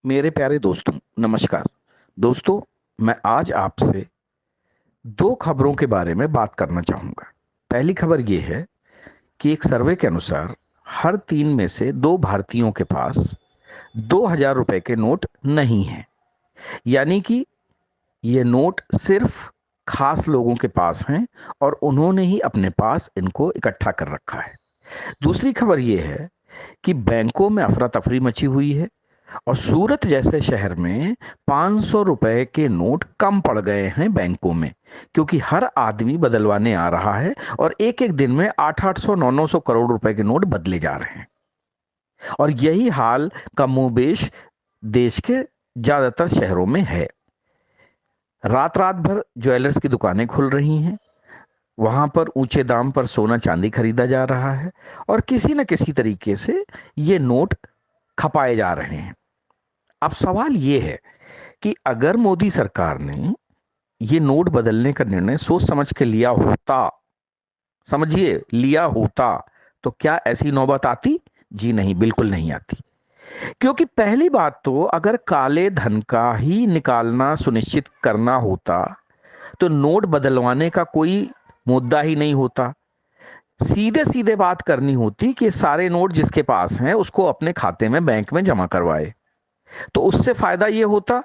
मेरे प्यारे दोस्तों, नमस्कार। दोस्तों, मैं आज आपसे दो खबरों के बारे में बात करना चाहूंगा। पहली खबर यह है कि एक सर्वे के अनुसार हर तीन में से दो भारतीयों के पास 2,000 रुपए के नोट नहीं हैं। यानी कि ये नोट सिर्फ खास लोगों के पास हैं और उन्होंने ही अपने पास इनको इकट्ठा कर रखा है। दूसरी खबर यह है कि बैंकों में अफरा तफरी मची हुई है और सूरत जैसे शहर में 500 रुपए के नोट कम पड़ गए हैं बैंकों में, क्योंकि हर आदमी बदलवाने आ रहा है और एक एक दिन में 800 900 करोड़ रुपए के नोट बदले जा रहे हैं। और यही हाल कमोबेश देश के ज्यादातर शहरों में है। रात रात भर ज्वेलर्स की दुकानें खुल रही हैं, वहां पर ऊंचे दाम पर सोना चांदी खरीदा जा रहा है और किसी न किसी तरीके से ये नोट खपाए जा रहे हैं। अब सवाल ये है कि अगर मोदी सरकार ने ये नोट बदलने का निर्णय सोच समझ के लिया होता, समझिए लिया होता, तो क्या ऐसी नौबत आती? जी नहीं, बिल्कुल नहीं आती। क्योंकि पहली बात तो अगर काले धन का ही निकालना सुनिश्चित करना होता तो नोट बदलवाने का कोई मुद्दा ही नहीं होता। सीधे सीधे बात करनी होती कि सारे नोट जिसके पास हैं उसको अपने खाते में बैंक में जमा करवाए। तो उससे फायदा ये होता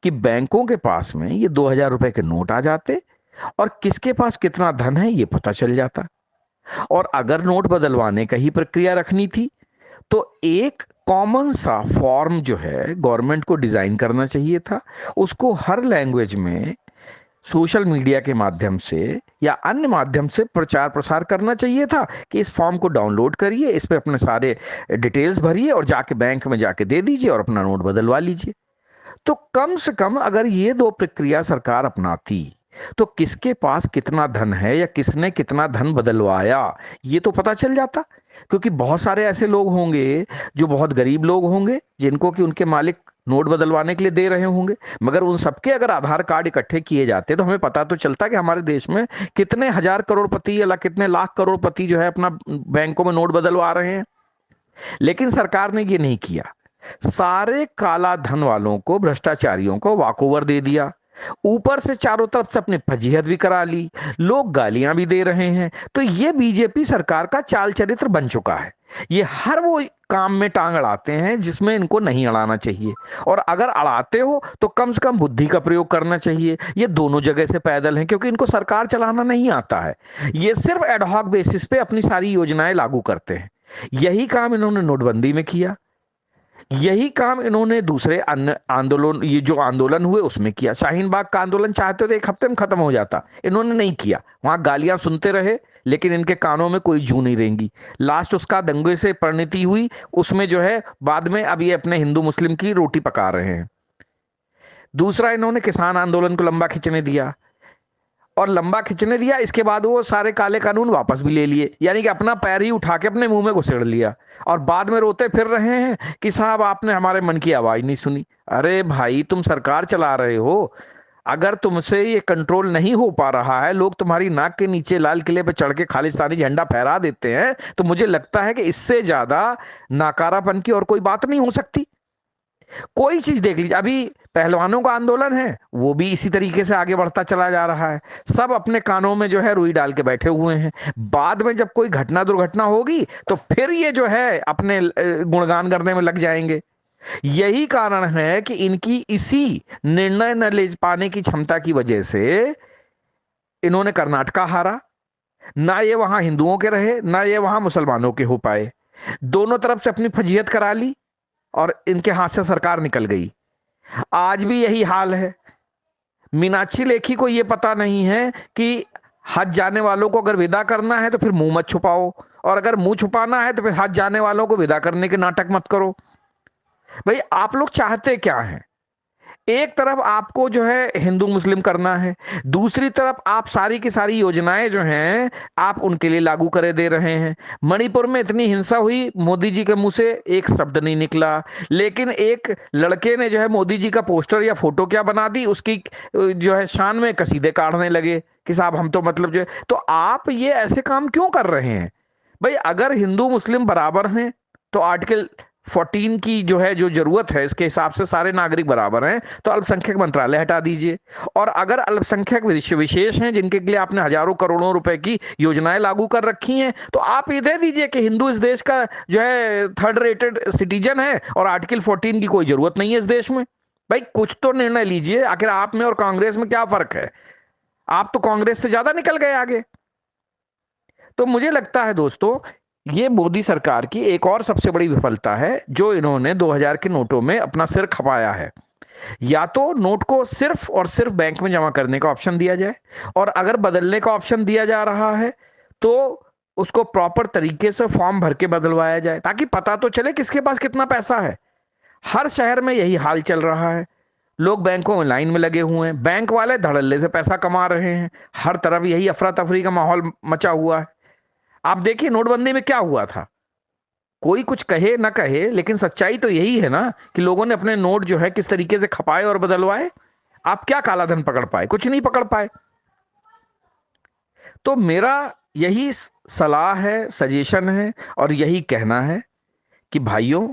कि बैंकों के पास में ये 2,000 रुपए के नोट आ जाते और किसके पास कितना धन है ये पता चल जाता। और अगर नोट बदलवाने का ही प्रक्रिया रखनी थी तो एक कॉमन सा फॉर्म जो है गवर्नमेंट को डिजाइन करना चाहिए था। उसको हर लैंग्वेज में सोशल मीडिया के माध्यम से या अन्य माध्यम से प्रचार प्रसार करना चाहिए था कि इस फॉर्म को डाउनलोड करिए, इस पे अपने सारे डिटेल्स भरिए और जाके बैंक में जाके दे दीजिए और अपना नोट बदलवा लीजिए। तो कम से कम अगर ये दो प्रक्रिया सरकार अपनाती तो किसके पास कितना धन है या किसने कितना धन बदलवाया ये तो पता चल जाता। क्योंकि बहुत सारे ऐसे लोग होंगे जो बहुत गरीब लोग होंगे जिनको कि उनके मालिक नोट बदलवाने के लिए दे रहे होंगे, मगर उन सबके अगर आधार कार्ड इकट्ठे किए जाते तो हमें पता तो चलता कि हमारे देश में कितने हजार करोड़पति या कितने लाख करोड़पति जो है अपना बैंकों में नोट बदलवा रहे हैं। लेकिन सरकार ने ये नहीं किया। सारे काला धन वालों को, भ्रष्टाचारियों को वॉकओवर दे दिया। ऊपर से चारों तरफ से अपनी फजीहत भी करा ली, लोग गालियां भी दे रहे हैं। तो ये बीजेपी सरकार का चाल चरित्र बन चुका है। ये हर वो काम में टांग अड़ाते हैं जिसमें इनको नहीं अड़ाना चाहिए, और अगर अड़ाते हो तो कम से कम बुद्धि का प्रयोग करना चाहिए। ये दोनों जगह से पैदल हैं क्योंकि इनको सरकार चलाना नहीं आता है। ये सिर्फ एडहॉक बेसिस पे अपनी सारी योजनाएं लागू करते हैं। यही काम इन्होंने नोटबंदी में किया, यही काम इन्होंने दूसरे अन्य आंदोलन, ये जो आंदोलन हुए उसमें किया। शाहीन बाग का आंदोलन चाहते तो एक हफ्ते में खत्म हो जाता, इन्होंने नहीं किया। वहां गालियां सुनते रहे लेकिन इनके कानों में कोई जू नहीं रहेंगी। लास्ट उसका दंगे से परिणति हुई, उसमें जो है बाद में अब ये अपने हिंदू मुस्लिम की रोटी पका रहे हैं। दूसरा, इन्होंने किसान आंदोलन को लंबा खिंचने दिया, और लंबा खिंचने दिया इसके बाद वो सारे काले कानून वापस भी ले लिए, यानी कि अपना पैर ही उठा के अपने मुंह में घुसेड़ लिया। और बाद में रोते फिर रहे हैं कि साहब आपने हमारे मन की आवाज नहीं सुनी। अरे भाई, तुम सरकार चला रहे हो, अगर तुमसे ये कंट्रोल नहीं हो पा रहा है, लोग तुम्हारी नाक के नीचे लाल किले पे चढ़ के खालिस्तानी झंडा फहरा देते हैं, तो मुझे लगता है कि इससे ज्यादा नाकारापन की और कोई बात नहीं हो सकती। कोई चीज देख लीजिए, अभी पहलवानों का आंदोलन है, वो भी इसी तरीके से आगे बढ़ता चला जा रहा है। सब अपने कानों में जो है रुई डाल के बैठे हुए हैं। बाद में जब कोई घटना दुर्घटना होगी तो फिर ये जो है अपने गुणगान करने में लग जाएंगे। यही कारण है कि इनकी इसी निर्णय न ले पाने की क्षमता की वजह से इन्होंने कर्नाटका हारा। ना ये वहां हिंदुओं के रहे, ना ये वहां मुसलमानों के हो पाए। दोनों तरफ से अपनी फजीहत करा ली और इनके हाथ से सरकार निकल गई। आज भी यही हाल है। मीनाक्षी लेखी को यह पता नहीं है कि हज जाने वालों को अगर विदा करना है तो फिर मुंह मत छुपाओ, और अगर मुंह छुपाना है तो फिर हज जाने वालों को विदा करने के नाटक मत करो। भाई, आप लोग चाहते क्या हैं? एक तरफ आपको जो है हिंदू मुस्लिम करना है, दूसरी तरफ आप सारी की सारी योजनाएं जो हैं आप उनके लिए लागू करे दे रहे हैं। मणिपुर में इतनी हिंसा हुई, मोदी जी के मुंह से एक शब्द नहीं निकला, लेकिन एक लड़के ने जो है मोदी जी का पोस्टर या फोटो क्या बना दी, उसकी जो है शान में कसीदे काढ़ने लगे कि साहब हम तो मतलब जो है। तो आप ये ऐसे काम क्यों कर रहे हैं? भाई, अगर हिंदू मुस्लिम बराबर हैं तो आर्टिकल 14 की जो है जो जरूरत है, इसके हिसाब से सारे नागरिक बराबर हैं, तो अल्पसंख्यक मंत्रालय हटा दीजिए। और अगर अल्पसंख्यक विशेष हैं जिनके लिए आपने हजारों करोड़ों रुपए की योजनाएं लागू कर रखी हैं, तो आप ये दे दीजिए कि हिंदू इस देश का जो है थर्ड रेटेड सिटीजन है और आर्टिकल 14 की कोई जरूरत नहीं है इस देश में। भाई कुछ तो निर्णय लीजिए, आखिर आप में और कांग्रेस में क्या फर्क है? आप तो कांग्रेस से ज्यादा निकल गए आगे। तो मुझे लगता है दोस्तों, ये मोदी सरकार की एक और सबसे बड़ी विफलता है जो इन्होंने 2000 के नोटों में अपना सिर खपाया है। या तो नोट को सिर्फ और सिर्फ बैंक में जमा करने का ऑप्शन दिया जाए, और अगर बदलने का ऑप्शन दिया जा रहा है तो उसको प्रॉपर तरीके से फॉर्म भर के बदलवाया जाए, ताकि पता तो चले किसके पास कितना पैसा है। हर शहर में यही हाल चल रहा है, लोग बैंकों में लाइन में लगे हुए हैं, बैंक वाले धड़ल्ले से पैसा कमा रहे हैं, हर तरफ यही अफरा तफरी का माहौल मचा हुआ है। आप देखिए नोटबंदी में क्या हुआ था, कोई कुछ कहे ना कहे लेकिन सच्चाई तो यही है ना कि लोगों ने अपने नोट जो है किस तरीके से खपाए और बदलवाए। आप क्या काला धन पकड़ पाए? कुछ नहीं पकड़ पाए। तो मेरा यही सलाह है, सजेशन है और यही कहना है कि भाइयों,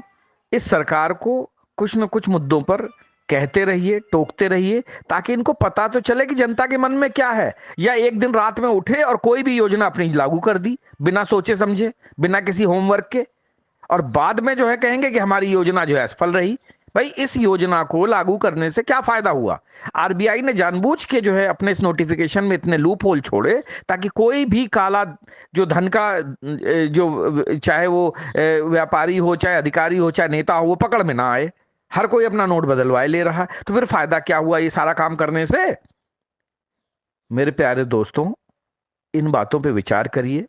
इस सरकार को कुछ न कुछ मुद्दों पर कहते रहिए, टोकते रहिए, ताकि इनको पता तो चले कि जनता के मन में क्या है। या एक दिन रात में उठे और कोई भी योजना अपनी लागू कर दी बिना सोचे समझे, बिना किसी होमवर्क के, और बाद में जो है कहेंगे कि हमारी योजना जो है असफल रही। भाई इस योजना को लागू करने से क्या फायदा हुआ? आरबीआई ने जानबूझ के जो है अपने इस नोटिफिकेशन में इतने लूप होल छोड़े ताकि कोई भी काला जो धन का जो चाहे वो व्यापारी हो, चाहे अधिकारी हो, चाहे नेता हो, वो पकड़ में ना आए। हर कोई अपना नोट बदलवाए ले रहा है, तो फिर फायदा क्या हुआ ये सारा काम करने से? मेरे प्यारे दोस्तों, इन बातों पे विचार करिए।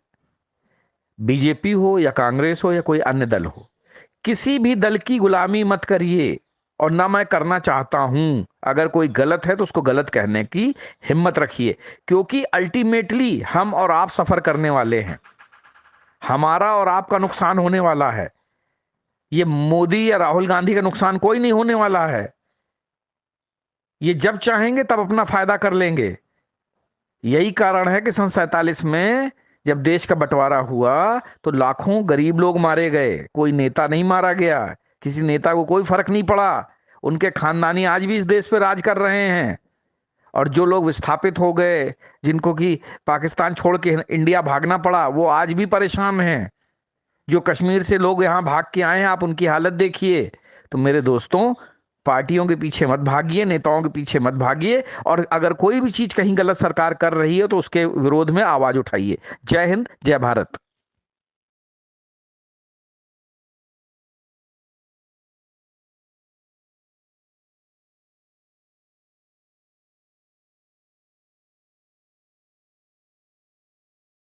बीजेपी हो या कांग्रेस हो या कोई अन्य दल हो, किसी भी दल की गुलामी मत करिए, और ना मैं करना चाहता हूं। अगर कोई गलत है तो उसको गलत कहने की हिम्मत रखिए, क्योंकि अल्टीमेटली हम और आप सफर करने वाले हैं, हमारा और आपका नुकसान होने वाला है। ये मोदी या राहुल गांधी का नुकसान कोई नहीं होने वाला है। ये जब चाहेंगे तब अपना फायदा कर लेंगे। यही कारण है कि सन 47 में जब देश का बंटवारा हुआ तो लाखों गरीब लोग मारे गए, कोई नेता नहीं मारा गया। किसी नेता को कोई फर्क नहीं पड़ा, उनके खानदानी आज भी इस देश पे राज कर रहे हैं। और जो लोग विस्थापित हो गए, जिनको कि पाकिस्तान छोड़ के इंडिया भागना पड़ा, वो आज भी परेशान हैं। जो कश्मीर से लोग यहाँ भाग के आए हैं, आप उनकी हालत देखिए। तो मेरे दोस्तों, पार्टियों के पीछे मत भागिए, नेताओं के पीछे मत भागिए, और अगर कोई भी चीज कहीं गलत सरकार कर रही है तो उसके विरोध में आवाज उठाइए। जय हिंद, जय भारत।